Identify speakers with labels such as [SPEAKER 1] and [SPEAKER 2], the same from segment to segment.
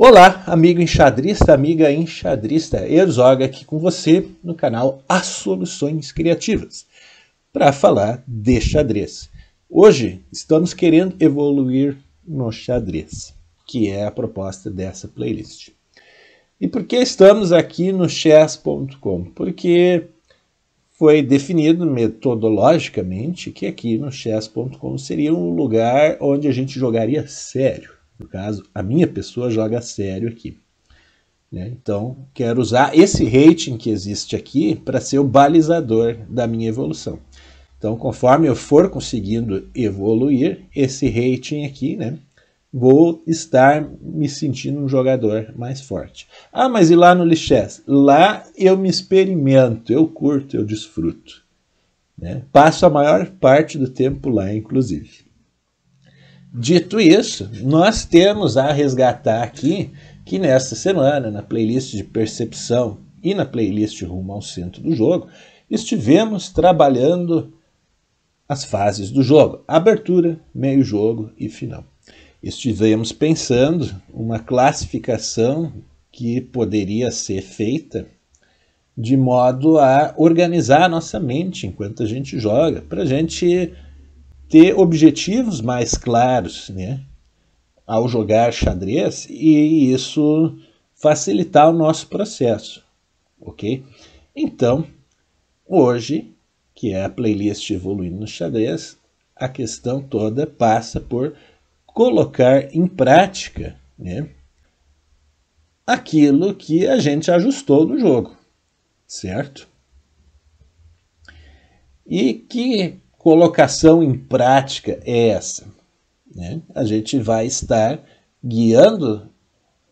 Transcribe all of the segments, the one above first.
[SPEAKER 1] Olá, amigo enxadrista, amiga enxadrista, Herzog aqui com você no canal As Soluções Criativas, para falar de xadrez. Hoje estamos querendo evoluir no xadrez, que é a proposta dessa playlist. E por que estamos aqui no chess.com? Porque foi definido metodologicamente que aqui no chess.com seria um lugar onde a gente jogaria sério. No caso, a minha pessoa joga sério aqui. Então, quero usar esse rating que existe aqui para ser o balizador da minha evolução. Então, conforme eu for conseguindo evoluir, esse rating aqui, vou estar me sentindo um jogador mais forte. Ah, mas e lá no Lichess? Lá eu me experimento, eu curto, eu desfruto. Passo a maior parte do tempo lá, inclusive. Dito isso, nós temos a resgatar aqui que nesta semana, na playlist de percepção e na playlist rumo ao centro do jogo, estivemos trabalhando as fases do jogo, abertura, meio jogo e final. Estivemos pensando uma classificação que poderia ser feita de modo a organizar a nossa mente enquanto a gente joga, para a gente ter objetivos mais claros, ao jogar xadrez, e isso facilitar o nosso processo, ok? Então, hoje, que é a playlist Evoluindo no Xadrez, a questão toda passa por colocar em prática, aquilo que a gente ajustou no jogo, certo? E que colocação em prática é essa? A gente vai estar guiando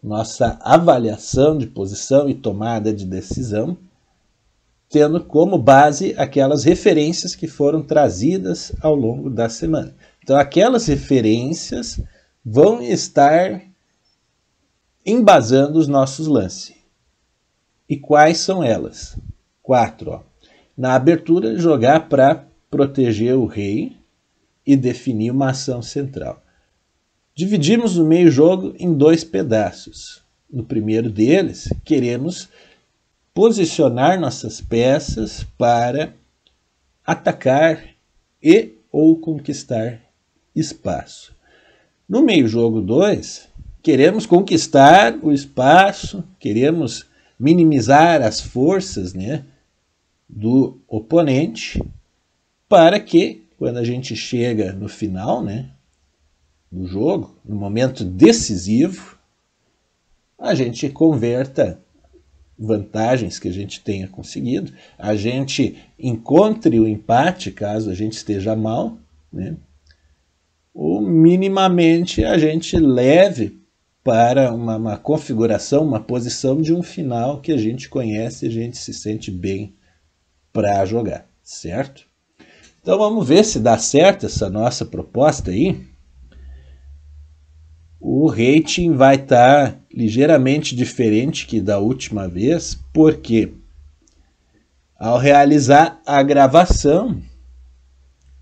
[SPEAKER 1] nossa avaliação de posição e tomada de decisão, tendo como base aquelas referências que foram trazidas ao longo da semana. Então, aquelas referências vão estar embasando os nossos lances. E quais são elas? 4. Na abertura, jogar para proteger o rei e definir uma ação central. Dividimos o meio jogo em 2 pedaços. No primeiro deles, queremos posicionar nossas peças para atacar e ou conquistar espaço. No meio jogo 2, queremos conquistar o espaço, queremos minimizar as forças, do oponente, para que, quando a gente chega no final, do jogo, no momento decisivo, a gente converta vantagens que a gente tenha conseguido, a gente encontre o empate, caso a gente esteja mal, ou minimamente a gente leve para uma configuração, uma posição de um final que a gente conhece e a gente se sente bem para jogar, certo? Então vamos ver se dá certo essa nossa proposta aí. O rating vai estar ligeiramente diferente que da última vez, porque ao realizar a gravação,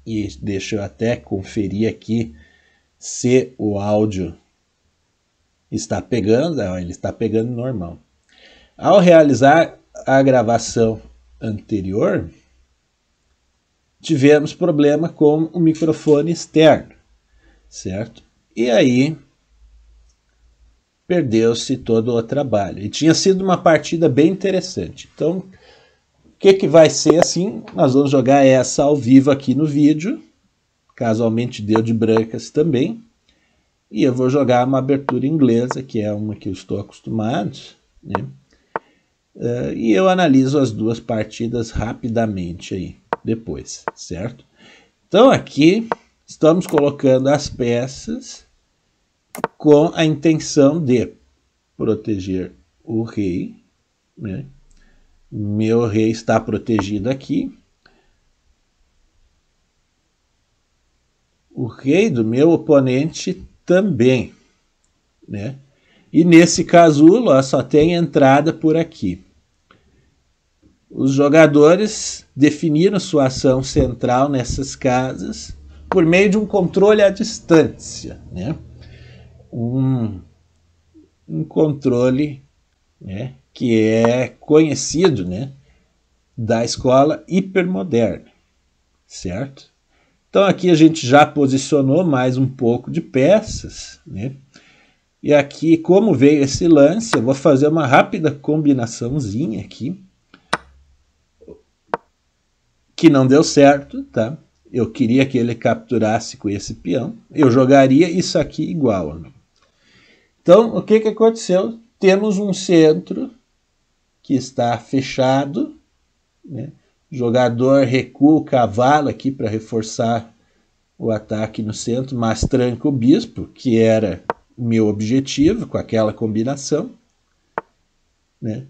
[SPEAKER 1] e deixa eu até conferir aqui se o áudio está pegando, ele está pegando normal. Ao realizar a gravação anterior, tivemos problema com o microfone externo, certo? E aí perdeu-se todo o trabalho. E tinha sido uma partida bem interessante. Então, o que vai ser assim? Nós vamos jogar essa ao vivo aqui no vídeo. Casualmente deu de brancas também. E eu vou jogar uma abertura inglesa, que é uma que eu estou acostumado, e eu analiso as duas partidas rapidamente aí, depois, certo? Então aqui estamos colocando as peças com a intenção de proteger o rei, Meu rei está protegido aqui. O rei do meu oponente também, E nesse casulo, só tem entrada por aqui. Os jogadores definiram sua ação central nessas casas por meio de um controle à distância, um um controle, né, que é conhecido, né, da escola hipermoderna, certo? Então aqui a gente já posicionou mais um pouco de peças, né? E aqui, como veio esse lance, eu vou fazer uma rápida combinaçãozinha aqui, que não deu certo, tá? Eu queria que ele capturasse com esse peão, eu jogaria isso aqui igual. Né? Então, o que aconteceu? Temos um centro que está fechado, né? O jogador recua o cavalo aqui para reforçar o ataque no centro, mas tranca o bispo, que era o meu objetivo com aquela combinação, né?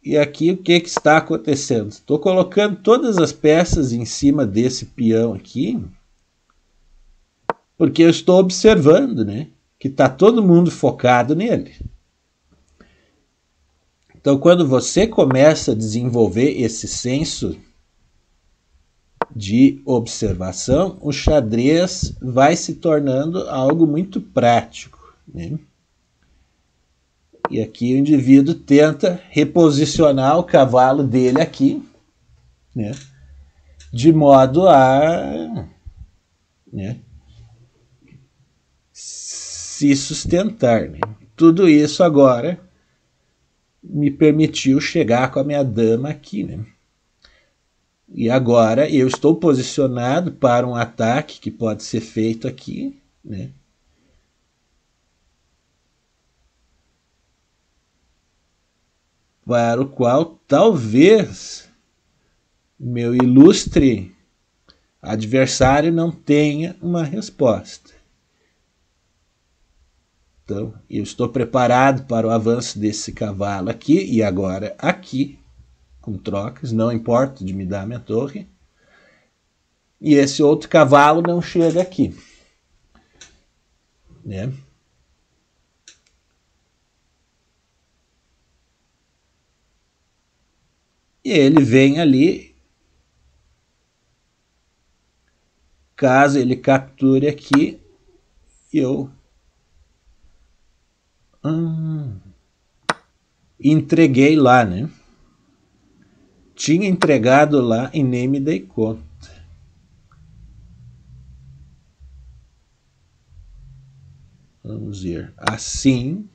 [SPEAKER 1] E aqui o que está acontecendo? Estou colocando todas as peças em cima desse peão aqui, porque eu estou observando, né, que está todo mundo focado nele. Então, quando você começa a desenvolver esse senso de observação, o xadrez vai se tornando algo muito prático, né? E aqui o indivíduo tenta reposicionar o cavalo dele aqui, né, de modo a, né, se sustentar. Né? Tudo isso agora me permitiu chegar com a minha dama aqui. Né? E agora eu estou posicionado para um ataque que pode ser feito aqui, né? Para o qual talvez meu ilustre adversário não tenha uma resposta. Então, eu estou preparado para o avanço desse cavalo aqui e agora aqui, com trocas, não importa de me dar minha torre. E esse outro cavalo não chega aqui, né? E ele vem ali, caso ele capture aqui, eu entreguei lá, né? Tinha entregado lá e nem me dei conta. Vamos ver. Assim.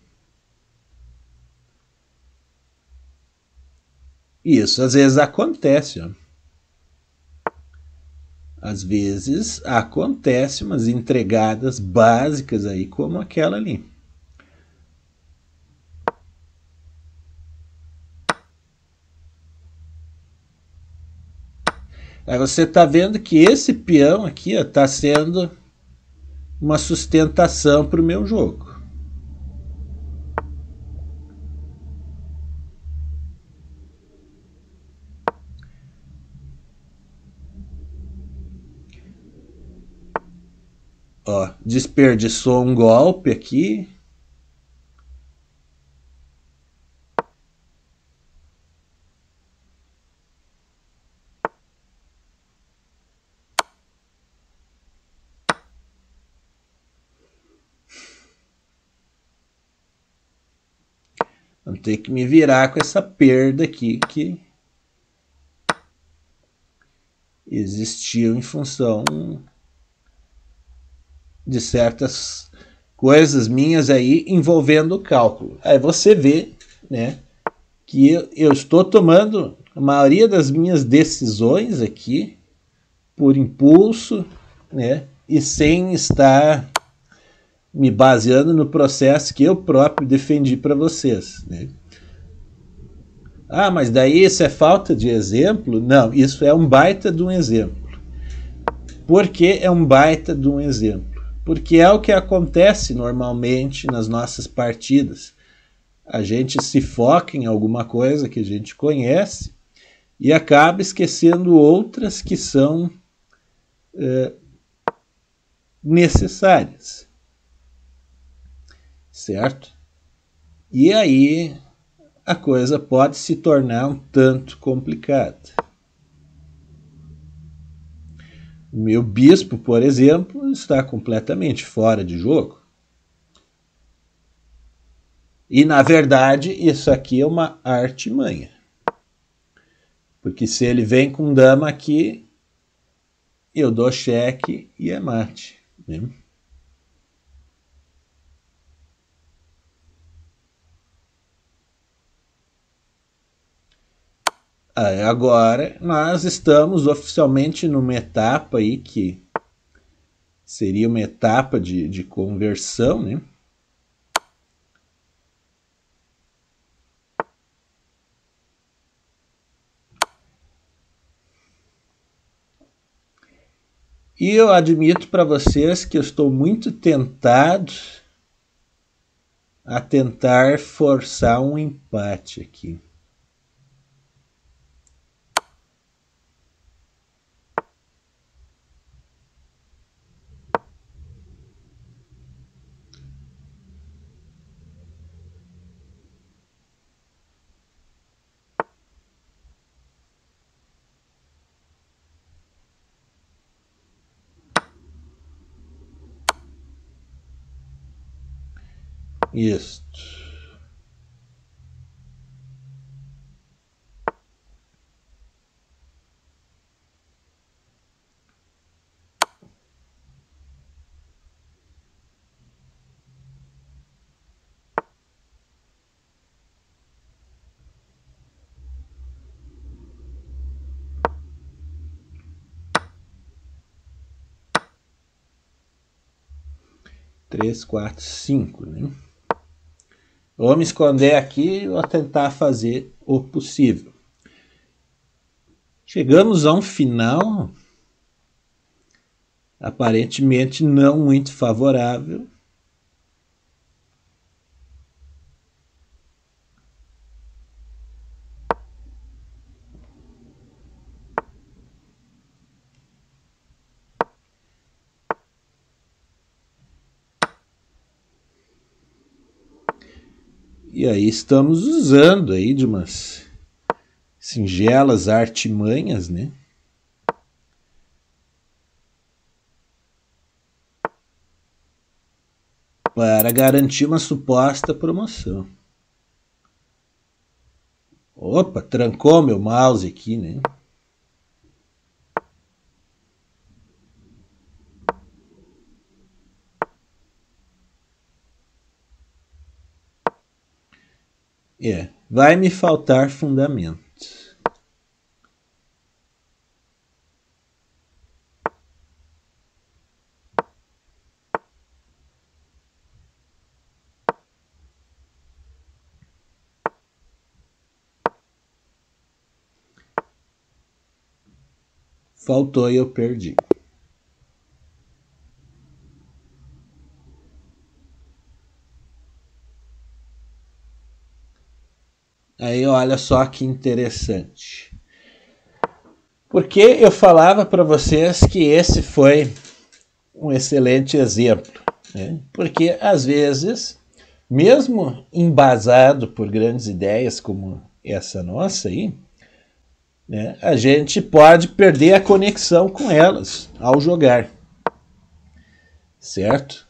[SPEAKER 1] Isso às vezes acontece. Ó. Às vezes acontece umas entregadas básicas aí, como aquela ali. Aí você está vendo que esse peão aqui está sendo uma sustentação para o meu jogo. Ó, desperdiçou um golpe aqui. Vou ter que me virar com essa perda aqui que existiu em função de certas coisas minhas aí envolvendo o cálculo. Aí você vê, né, que eu estou tomando a maioria das minhas decisões aqui por impulso, né, e sem estar me baseando no processo que eu próprio defendi para vocês. Né? Ah, mas daí isso é falta de exemplo? Não, isso é um baita de um exemplo. Por que é um baita de um exemplo? Porque é o que acontece normalmente nas nossas partidas. A gente se foca em alguma coisa que a gente conhece e acaba esquecendo outras que são necessárias. Certo? E aí a coisa pode se tornar um tanto complicada. O meu bispo, por exemplo, está completamente fora de jogo. E, na verdade, isso aqui é uma artimanha. Porque se ele vem com dama aqui, eu dou cheque e é mate. Né? Agora nós estamos oficialmente numa etapa aí que seria uma etapa de conversão, né? E eu admito para vocês que eu estou muito tentado a tentar forçar um empate aqui. Isto. Três, quatro, cinco, né? Vou me esconder aqui e vou tentar fazer o possível. Chegamos a um final aparentemente não muito favorável. E aí estamos usando aí de umas singelas artimanhas, né? Para garantir uma suposta promoção. Opa, trancou meu mouse aqui, né? Vai me faltar fundamento. Faltou e eu perdi. Aí olha só que interessante. Porque eu falava para vocês que esse foi um excelente exemplo. Né? Porque às vezes, mesmo embasado por grandes ideias como essa nossa aí, né, a gente pode perder a conexão com elas ao jogar. Certo?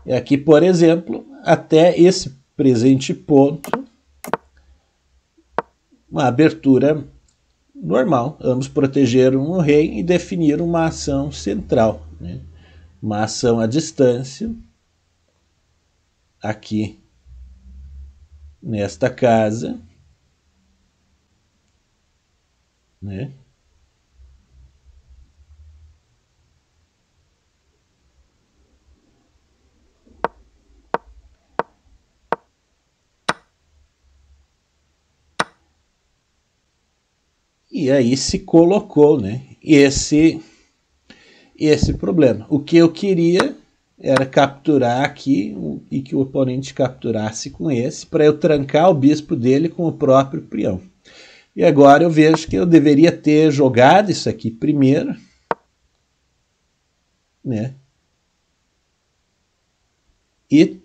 [SPEAKER 1] E aqui, por exemplo, até esse presente ponto, uma abertura normal. Ambos protegeram o rei e definiram uma ação central. Né? Uma ação à distância, aqui nesta casa. Né? E aí se colocou, né, esse problema. O que eu queria era capturar aqui e que o oponente capturasse com esse, para eu trancar o bispo dele com o próprio peão. E agora eu vejo que eu deveria ter jogado isso aqui primeiro, né? E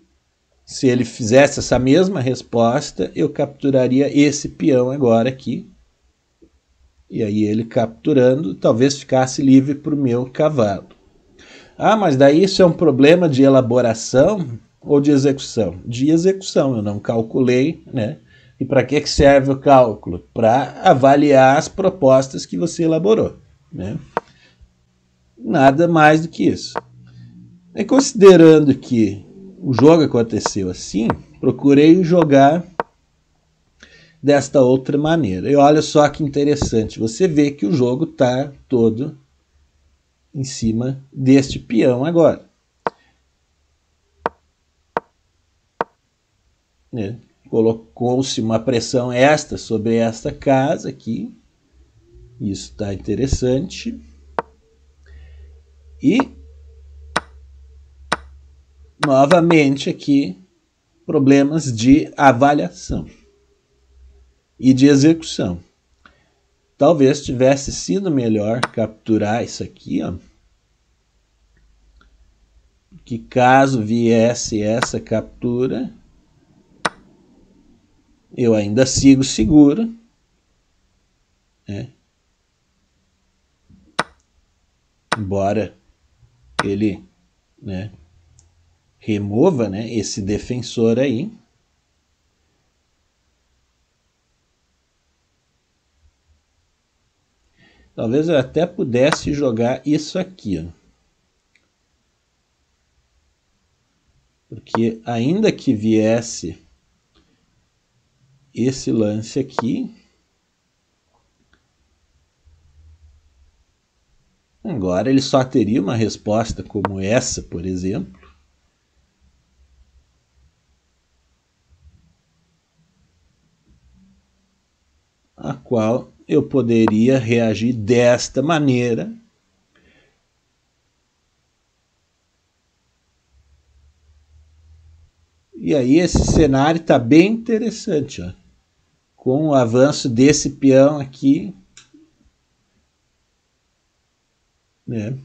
[SPEAKER 1] se ele fizesse essa mesma resposta, eu capturaria esse peão agora aqui. E aí ele capturando, talvez ficasse livre para o meu cavalo. Ah, mas daí isso é um problema de elaboração? ou de execução? De execução, eu não calculei, né? E para que serve o cálculo? Para avaliar as propostas que você elaborou, né? Nada mais do que isso. E considerando que o jogo aconteceu assim, procurei jogar desta outra maneira. E olha só que interessante, você vê que o jogo está todo em cima deste peão agora. Né? Colocou-se uma pressão extra sobre esta casa aqui. Isso está interessante. E novamente aqui problemas de avaliação e de execução. Talvez tivesse sido melhor capturar isso aqui, ó. Que caso viesse essa captura, eu ainda sigo seguro, né? Embora ele, né, remova, né, esse defensor aí. Talvez eu até pudesse jogar isso aqui, ó. Porque ainda que viesse esse lance aqui, agora ele só teria uma resposta como essa, por exemplo. A qual eu poderia reagir desta maneira. E aí esse cenário está bem interessante, ó. Com o avanço desse peão aqui, né?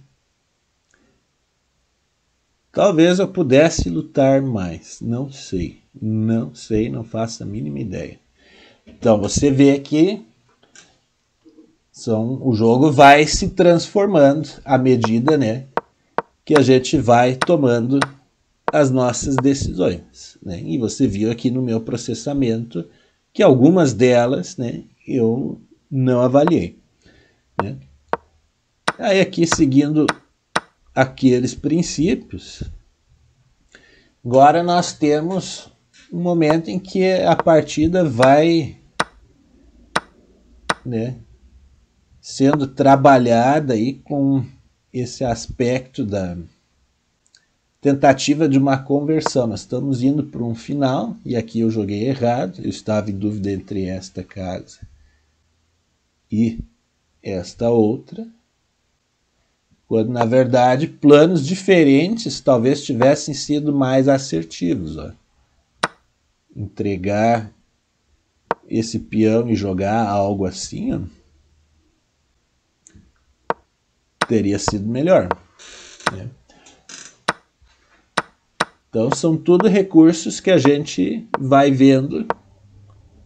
[SPEAKER 1] Talvez eu pudesse lutar mais, não sei, não faço a mínima ideia. Então você vê que o jogo vai se transformando à medida, né, que a gente vai tomando as nossas decisões, né? E você viu aqui no meu processamento que algumas delas, né, eu não avaliei, né? Aí aqui seguindo aqueles princípios, agora nós temos um momento em que a partida vai, né, sendo trabalhada aí com esse aspecto da tentativa de uma conversão. Nós estamos indo para um final, e aqui eu joguei errado, eu estava em dúvida entre esta casa e esta outra, quando na verdade planos diferentes talvez tivessem sido mais assertivos. Ó. Entregar esse peão e jogar algo assim, ó, teria sido melhor, né? Então são tudo recursos que a gente vai vendo.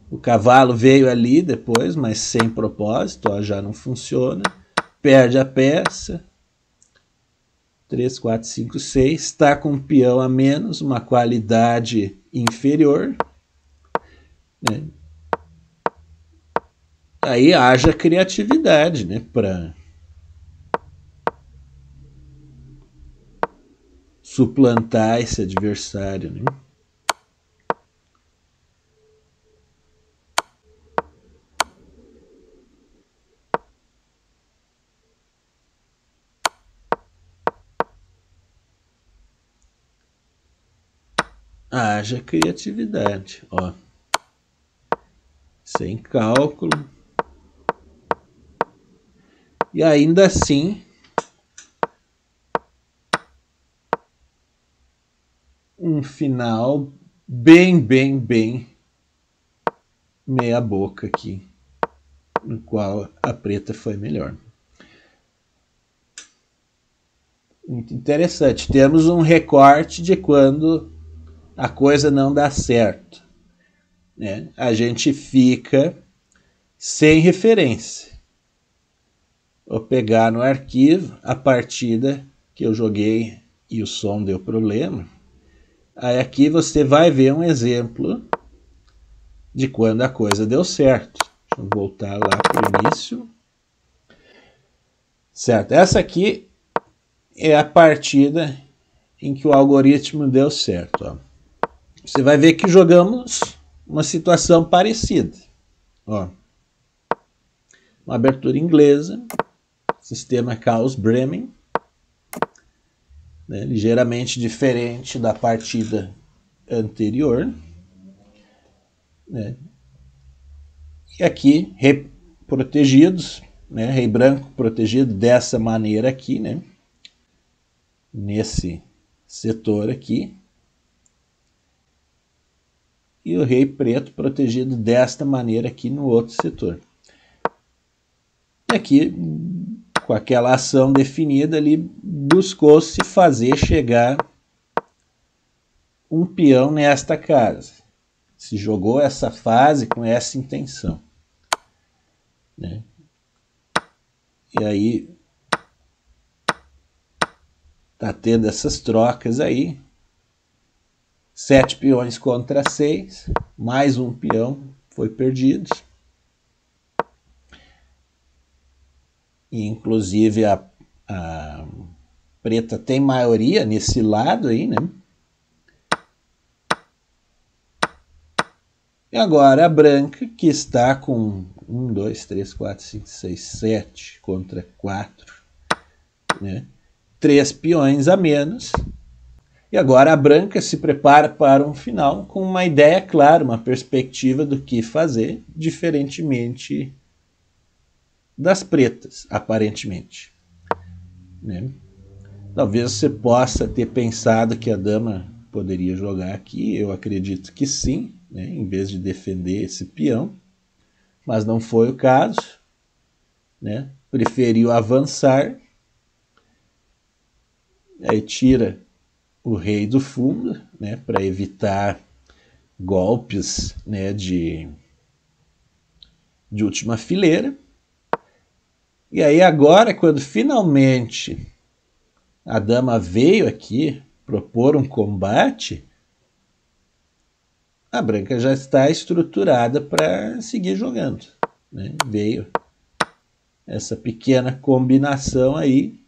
[SPEAKER 1] O cavalo veio ali depois, mas sem propósito, ó, já não funciona. Perde a peça. 3, 4, 5, 6. Está com um peão a menos, uma qualidade inferior, né? Aí haja criatividade, né, para suplantar esse adversário, né? Haja criatividade, ó. Sem cálculo. E ainda assim, um final bem meia boca aqui, no qual a preta foi melhor. Muito interessante. Temos um recorte de quando a coisa não dá certo, né? A gente fica sem referência. Vou pegar no arquivo a partida que eu joguei e o som deu problema. Aí aqui você vai ver um exemplo de quando a coisa deu certo. Deixa eu voltar lá para o início. Certo, essa aqui é a partida em que o algoritmo deu certo. Ó. Você vai ver que jogamos uma situação parecida. Ó. Uma abertura inglesa, sistema Caos Bremen, né, ligeiramente diferente da partida anterior. Né. E aqui, rei protegidos, né, rei branco protegido dessa maneira aqui, né, nesse setor aqui. E o rei preto protegido desta maneira aqui no outro setor. E aqui, com aquela ação definida ali, buscou-se fazer chegar um peão nesta casa. Se jogou essa fase com essa intenção. Né? E aí, tá tendo essas trocas aí. 7 peões contra 6, mais um peão foi perdido. E, inclusive a preta tem maioria nesse lado aí, né? E agora a branca, que está com 1, 2, 3, 4, 5, 6, 7 contra 4, né? 3 peões a menos. E agora a branca se prepara para um final com uma ideia clara, uma perspectiva do que fazer, diferentemente das pretas, aparentemente. Né? Talvez você possa ter pensado que a dama poderia jogar aqui, eu acredito que sim, né? Em vez de defender esse peão, mas não foi o caso. Né? Preferiu avançar, aí tira o rei do fundo, né, para evitar golpes, né, de última fileira. E aí agora, quando finalmente a dama veio aqui propor um combate, a branca já está estruturada para seguir jogando. Né? Veio essa pequena combinação aí,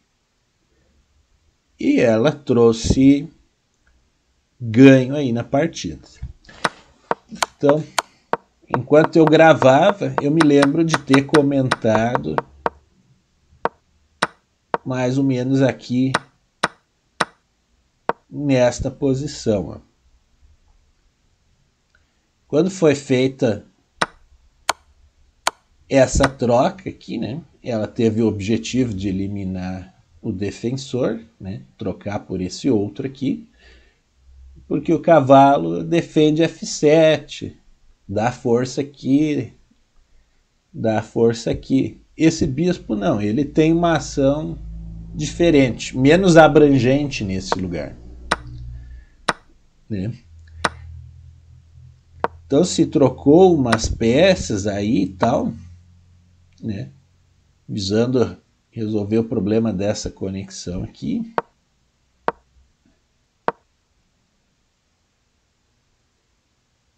[SPEAKER 1] e ela trouxe ganho aí na partida. Então, enquanto eu gravava, eu me lembro de ter comentado mais ou menos aqui nesta posição. Ó. Quando foi feita essa troca aqui, né, ela teve o objetivo de eliminar o defensor, né, trocar por esse outro aqui, porque o cavalo defende F7, dá força aqui, dá força aqui. Esse bispo não, ele tem uma ação diferente, menos abrangente nesse lugar. Né? Então se trocou umas peças aí e tal, né, visando resolver o problema dessa conexão aqui.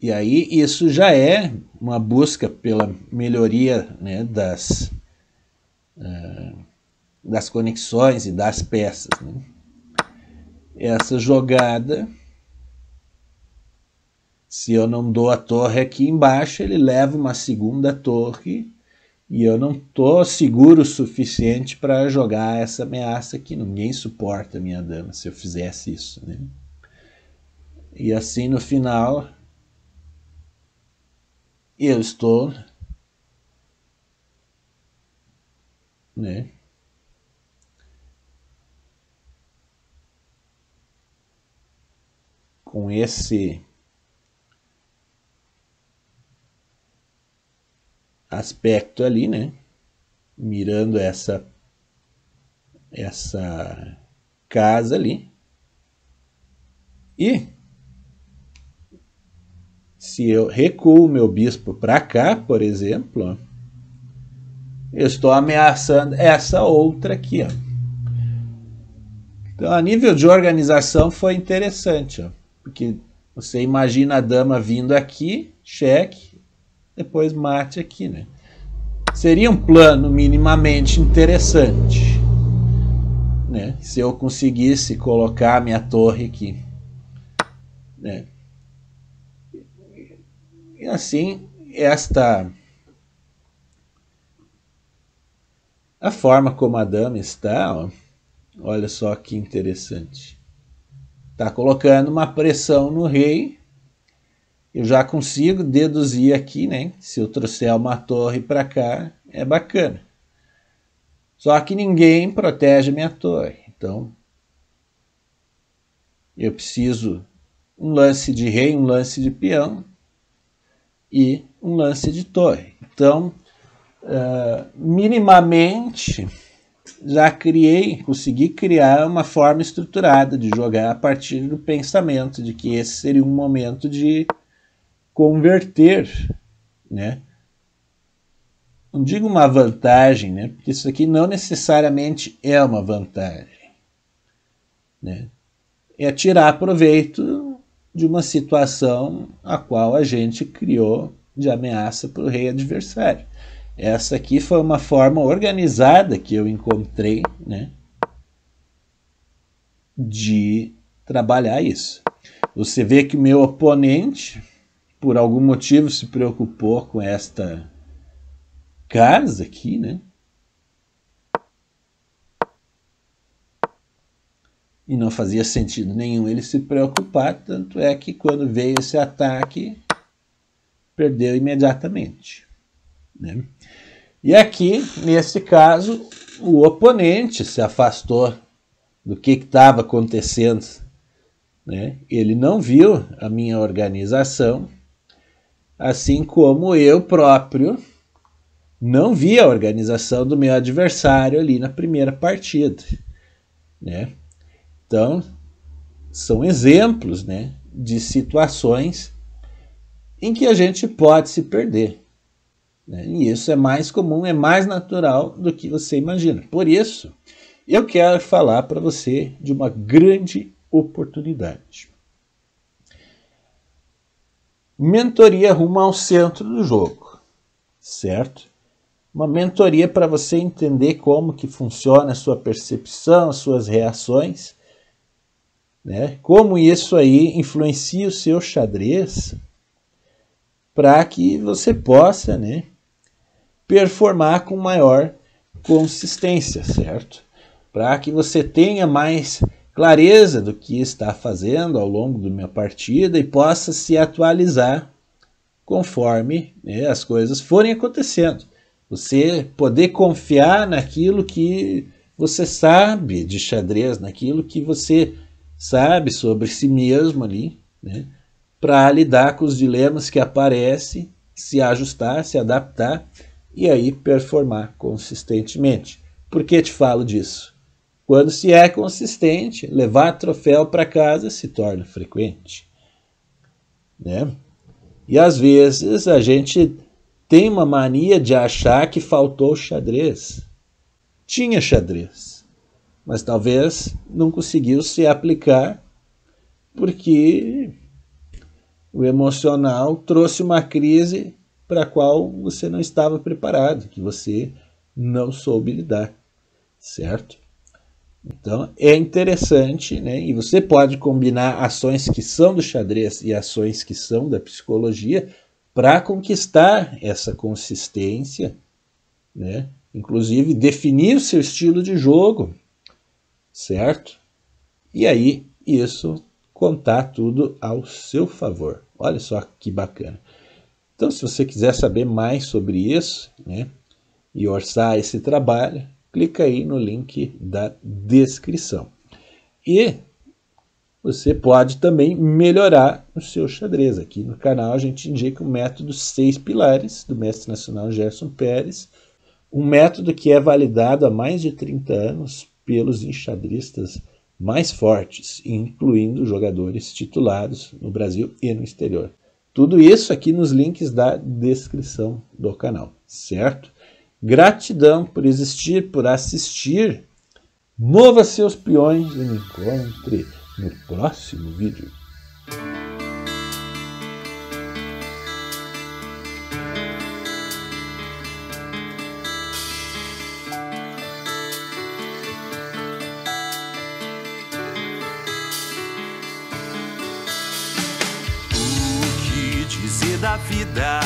[SPEAKER 1] E aí isso já é uma busca pela melhoria, né, das conexões e das peças. Né? Essa jogada, se eu não dou a torre aqui embaixo, ele leva uma segunda torre e eu não estou seguro o suficiente para jogar essa ameaça aqui. Ninguém suporta a minha dama se eu fizesse isso. Né? E assim no final eu estou, né, com esse aspecto ali, né, mirando essa casa ali. E se eu recuo meu bispo para cá, por exemplo, ó, eu estou ameaçando essa outra aqui. Ó. Então, a nível de organização foi interessante. Ó. Porque você imagina a dama vindo aqui, cheque, depois mate aqui, né? Seria um plano minimamente interessante, né? Se eu conseguisse colocar minha torre aqui, né? E assim, a forma como a dama está, ó, olha só que interessante. Está colocando uma pressão no rei. Eu já consigo deduzir aqui, né? Se eu trouxer uma torre para cá, é bacana. Só que ninguém protege minha torre. Então, eu preciso um lance de rei, um lance de peão e um lance de torre. Então, minimamente, já consegui criar uma forma estruturada de jogar a partir do pensamento de que esse seria um momento de converter, né? Não digo uma vantagem, né? Porque isso aqui não necessariamente é uma vantagem, né? É tirar proveito de uma situação a qual a gente criou de ameaça para o rei adversário. Essa aqui foi uma forma organizada que eu encontrei, né, de trabalhar isso. Você vê que o meu oponente, por algum motivo, se preocupou com esta casa aqui, né? E não fazia sentido nenhum ele se preocupar, tanto é que quando veio esse ataque, perdeu imediatamente, né? E aqui, nesse caso, o oponente se afastou do que estava acontecendo, né? Ele não viu a minha organização, assim como eu próprio não vi a organização do meu adversário ali na primeira partida, né? Então, são exemplos, né, de situações em que a gente pode se perder, né? E isso é mais comum, é mais natural do que você imagina. Por isso, eu quero falar para você de uma grande oportunidade. Mentoria rumo ao centro do jogo, certo? Uma mentoria para você entender como que funciona a sua percepção, as suas reações, né? Como isso aí influencia o seu xadrez para que você possa, né, performar com maior consistência, certo? Para que você tenha mais clareza do que está fazendo ao longo de uma partida e possa se atualizar conforme, né, as coisas forem acontecendo. Você poder confiar naquilo que você sabe de xadrez, naquilo que você sabe sobre si mesmo ali, né, para lidar com os dilemas que aparecem, se ajustar, se adaptar e aí performar consistentemente. Por que te falo disso? Quando se é consistente, levar troféu para casa se torna frequente, né? E às vezes a gente tem uma mania de achar que faltou xadrez. Tinha xadrez, mas talvez não conseguiu se aplicar porque o emocional trouxe uma crise para a qual você não estava preparado, que você não soube lidar, certo? Então é interessante, né? E você pode combinar ações que são do xadrez e ações que são da psicologia para conquistar essa consistência, né? Inclusive definir o seu estilo de jogo, certo? E aí isso contar tudo ao seu favor. Olha só que bacana. Então, se você quiser saber mais sobre isso, né, e orçar esse trabalho, clica aí no link da descrição. E você pode também melhorar o seu xadrez. Aqui no canal a gente indica o método 6 pilares do mestre nacional Gerson Pérez, um método que é validado há mais de 30 anos pelos enxadristas mais fortes, incluindo jogadores titulados no Brasil e no exterior. Tudo isso aqui nos links da descrição do canal, certo? Gratidão por existir, por assistir. Mova seus peões e me encontre no próximo vídeo.
[SPEAKER 2] O que dizer da vida?